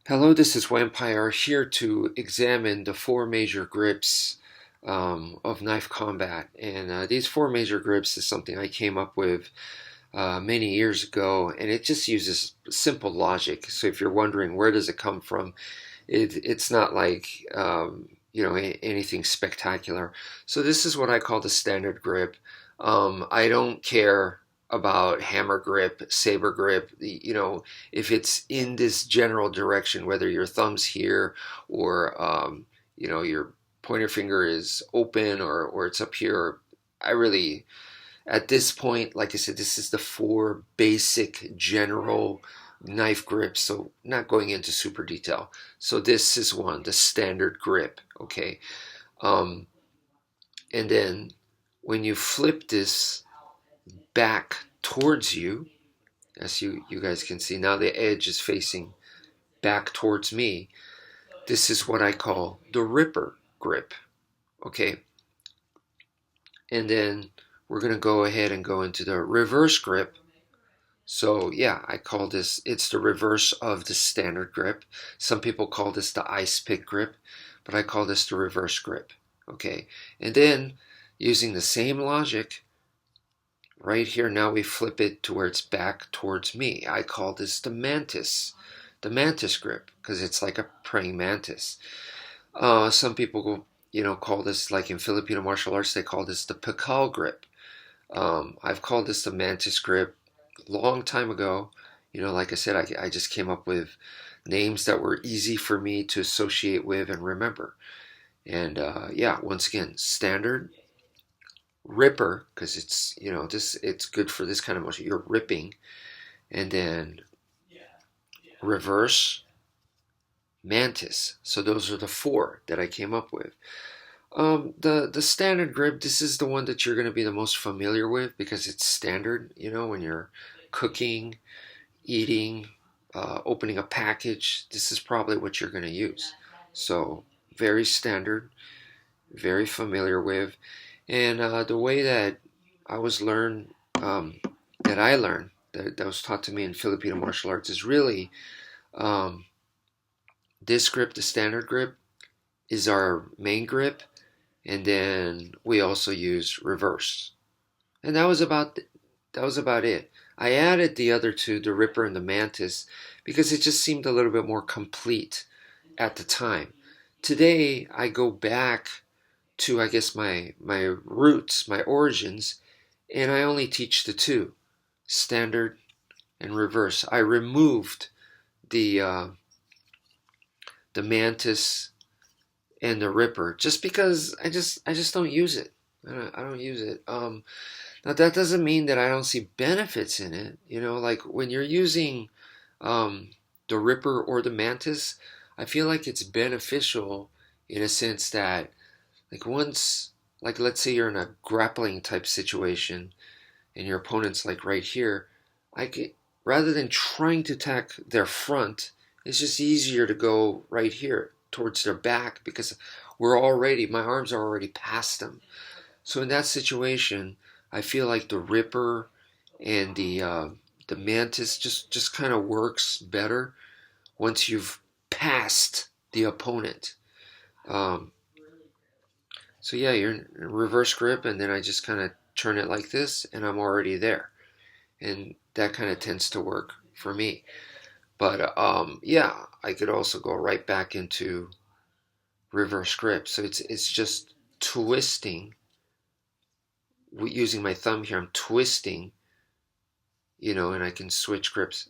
Hello, this is Wmpyr here to examine the four major grips of knife combat. And these four major grips is something I came up with many years ago, and it just uses simple logic. So if you're wondering where does it come from, it's not like anything spectacular. So this is what I call the standard grip. I don't care about hammer grip, saber grip, if it's in this general direction, whether your thumb's here or your pointer finger is open or it's up here. I really, at this point, like I said, this is the four basic general knife grips, so not going into super detail. So this is one, the standard grip, okay? And then when you flip this back towards you, as you guys can see, now the edge is facing back towards me. This is what I call the ripper grip, okay? And then we're going to go ahead and go into the reverse grip. So yeah, I call this, it's the reverse of the standard grip. Some people call this the ice pick grip, but I call this the reverse grip, okay? And then using the same logic, right here, now we flip it to where it's back towards me. I call this the mantis grip, because it's like a praying mantis. Some people call this, like in Filipino martial arts, they call this the pakal grip. I've called this the mantis grip a long time ago. Like I said, I just came up with names that were easy for me to associate with and remember. And yeah, once again, standard, ripper, because it's it's good for this kind of motion. You're ripping, and then reverse, mantis. So those are the four that I came up with. The standard grip, this is the one that you're going to be the most familiar with because it's standard. When you're cooking, eating, opening a package, this is probably what you're going to use. So very standard, very familiar with. And the way that I was learned, that was taught to me in Filipino martial arts is really this grip, the standard grip, is our main grip, and then we also use reverse. And that was about it. I added the other two, the ripper and the mantis, because it just seemed a little bit more complete at the time. Today, I go back to, I guess, my roots, my origins, and I only teach the two, standard and reverse. I removed the mantis and the ripper just because I just don't use it. I don't use it. Now that doesn't mean that I don't see benefits in it. Like when you're using the ripper or the mantis, I feel like it's beneficial in a sense that, like let's say you're in a grappling type situation and your opponent's like right here, rather than trying to attack their front, it's just easier to go right here towards their back because my arms are already past them. So in that situation, I feel like the ripper and the mantis just kind of works better once you've passed the opponent. So yeah, you're in reverse grip, and then I just kind of turn it like this, and I'm already there. And that kind of tends to work for me. But yeah, I could also go right back into reverse grip. So it's just twisting. Using my thumb here, I'm twisting, and I can switch grips,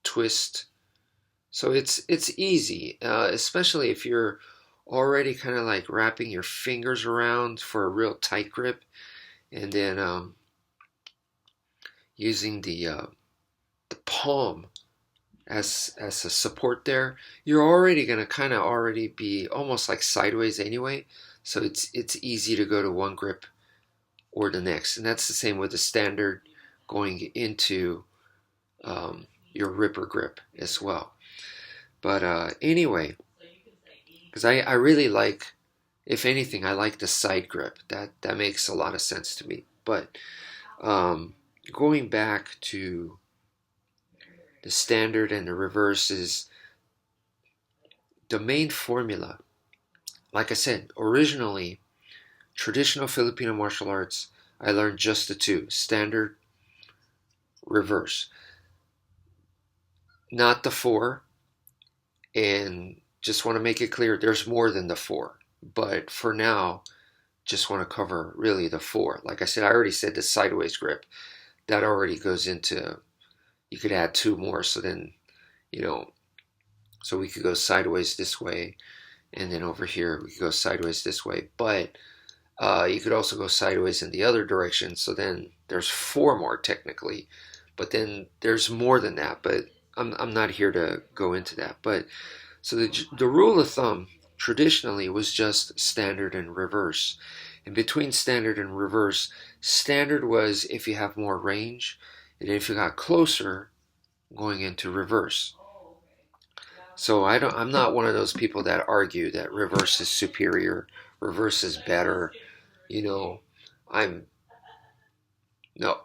twist. So it's easy, especially if you're already kind of like wrapping your fingers around for a real tight grip, and then using the palm as a support there, you're already going to kind of already be almost like sideways anyway. So it's easy to go to one grip or the next, and that's the same with the standard going into your ripper grip as well. But anyway, because I really like, if anything, I like the side grip. That makes a lot of sense to me. But going back to the standard and the reverse is the main formula, like I said, originally, traditional Filipino martial arts, I learned just the two, standard, reverse. Not the four, and just want to make it clear, there's more than the four. But for now, just want to cover really the four. Like I said, I already said the sideways grip. That already goes into, you could add two more, so then, so we could go sideways this way, and then over here we could go sideways this way. But you could also go sideways in the other direction, so then there's four more technically. But then there's more than that, but I'm not here to go into that. But so the rule of thumb traditionally was just standard and reverse. And between standard and reverse, standard was if you have more range, and if you got closer, going into reverse. So I'm not one of those people that argue that reverse is superior, reverse is better. I'm no,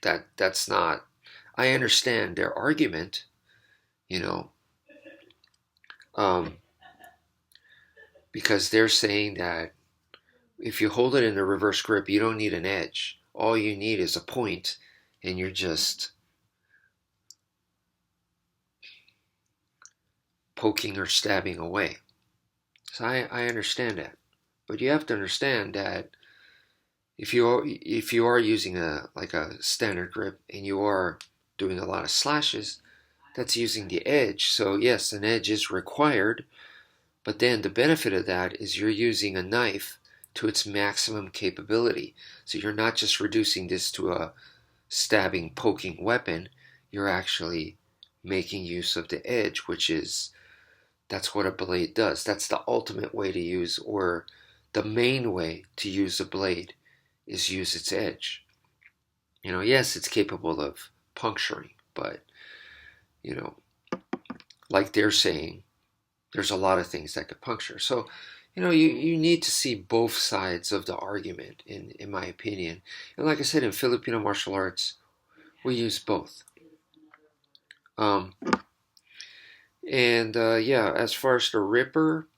that's not. I understand their argument, because they're saying that if you hold it in a reverse grip, you don't need an edge. All you need is a point, and you're just poking or stabbing away. So I understand that. But you have to understand that if you are using a standard grip and you are doing a lot of slashes, that's using the edge. So yes, an edge is required, but then the benefit of that is you're using a knife to its maximum capability. So you're not just reducing this to a stabbing, poking weapon, you're actually making use of the edge, that's what a blade does. That's the ultimate way to use, or the main way to use a blade, is use its edge. Yes, it's capable of puncturing, but, like they're saying, there's a lot of things that could puncture. So, you need to see both sides of the argument, in my opinion. And like I said, in Filipino martial arts, we use both. As far as the Ripper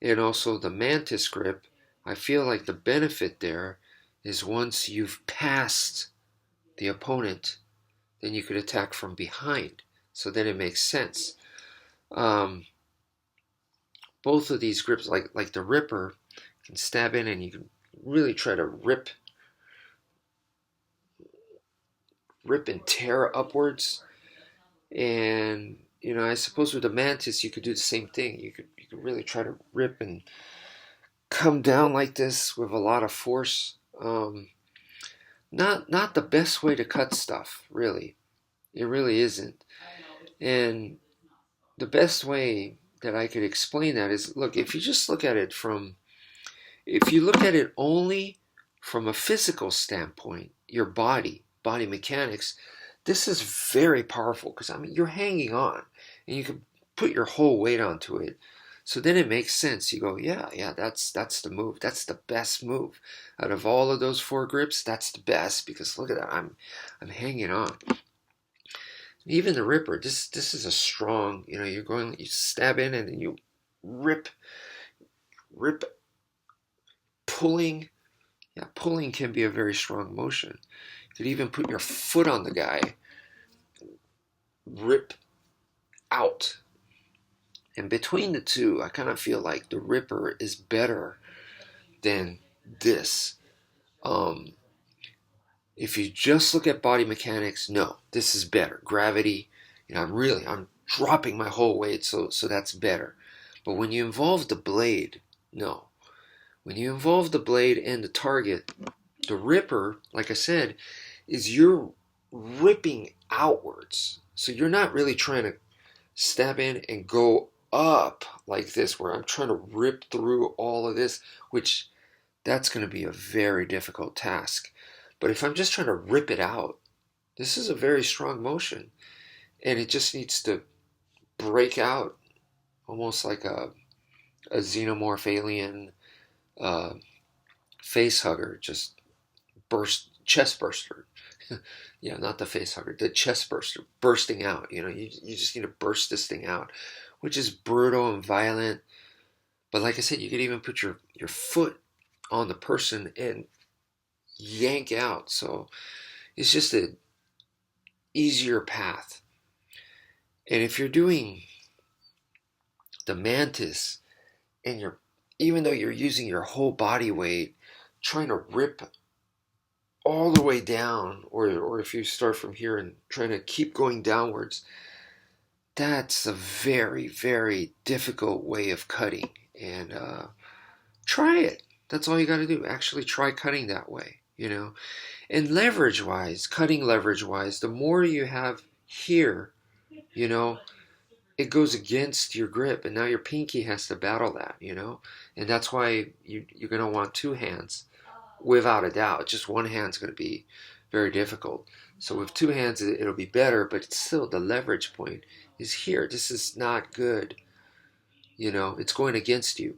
and also the Mantis grip, I feel like the benefit there is once you've passed the opponent, then you could attack from behind. So then it makes sense. Both of these grips, like the Ripper, can stab in and you can really try to rip and tear upwards. And I suppose with the Mantis you could do the same thing. You could really try to rip and come down like this with a lot of force. Not the best way to cut stuff, really. It really isn't. And the best way that I could explain that is, look, if you look at it only from a physical standpoint, your body mechanics, this is very powerful because you're hanging on and you can put your whole weight onto it. So then it makes sense. You go, yeah, that's the move. That's the best move out of all of those four grips. That's the best because look at that. I'm hanging on. Even the Ripper, this is a strong. You stab in and then you rip, pulling. Yeah, pulling can be a very strong motion. You could even put your foot on the guy, rip out. And between the two, I kind of feel like the Ripper is better than this. If you just look at body mechanics, no, this is better. Gravity, I'm dropping my whole weight, so that's better. But when you involve the blade, no. When you involve the blade and the target, the Ripper, like I said, is you're ripping outwards. So you're not really trying to stab in and go up like this, where I'm trying to rip through all of this, which that's going to be a very difficult task. But if I'm just trying to rip it out, this is a very strong motion. And it just needs to break out almost like a xenomorph alien face hugger, just chest burster. Yeah, not the face hugger, the chest burster, bursting out. You just need to burst this thing out which is brutal and violent. But like I said, you could even put your foot on the person and yank out. So it's just an easier path. And if you're doing the mantis and you're, even though you're using your whole body weight, trying to rip all the way down, or if you start from here and trying to keep going downwards, that's a very, very difficult way of cutting. And try it. That's all you got to do. Actually try cutting that way, you know. And leverage wise, cutting leverage wise, the more you have here, you know, it goes against your grip, and now your pinky has to battle that, you know. And that's why you're going to want two hands, without a doubt. Just one hand's going to be very difficult. So with two hands, it'll be better, but it's still, the leverage point is here. This is not good, you know. It's going against you.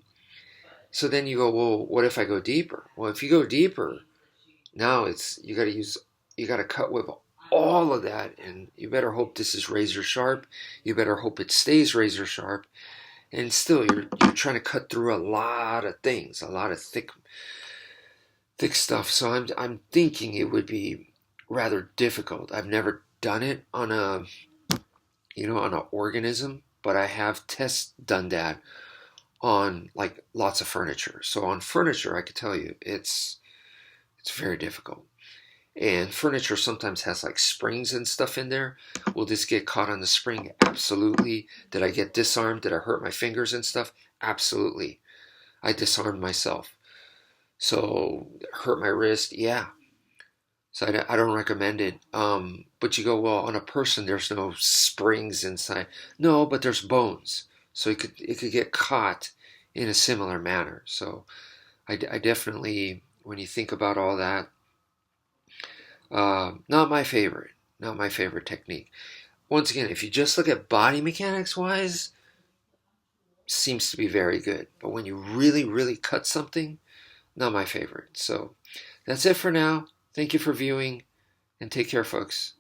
So then you go, well, what if I go deeper? Well, if you go deeper, now it's, you got to cut with all of that, and you better hope this is razor sharp. You better hope it stays razor sharp. And still, you're trying to cut through a lot of things, a lot of thick stuff. So I'm thinking it would be rather difficult. I've never done it on on an organism, but I have done that on like lots of furniture. So on furniture, I could tell you it's very difficult. And furniture sometimes has like springs and stuff in there. Will this get caught on the spring? Absolutely. Did I get disarmed? Did I hurt my fingers and stuff? Absolutely. I disarmed myself. So hurt my wrist? Yeah. So I don't recommend it. But you go, well, on a person, there's no springs inside. No, but there's bones. So it could get caught in a similar manner. So I definitely, when you think about all that, not my favorite technique. Once again, if you just look at body mechanics wise, seems to be very good. But when you really, really cut something, not my favorite. So that's it for now. Thank you for viewing, and take care, folks.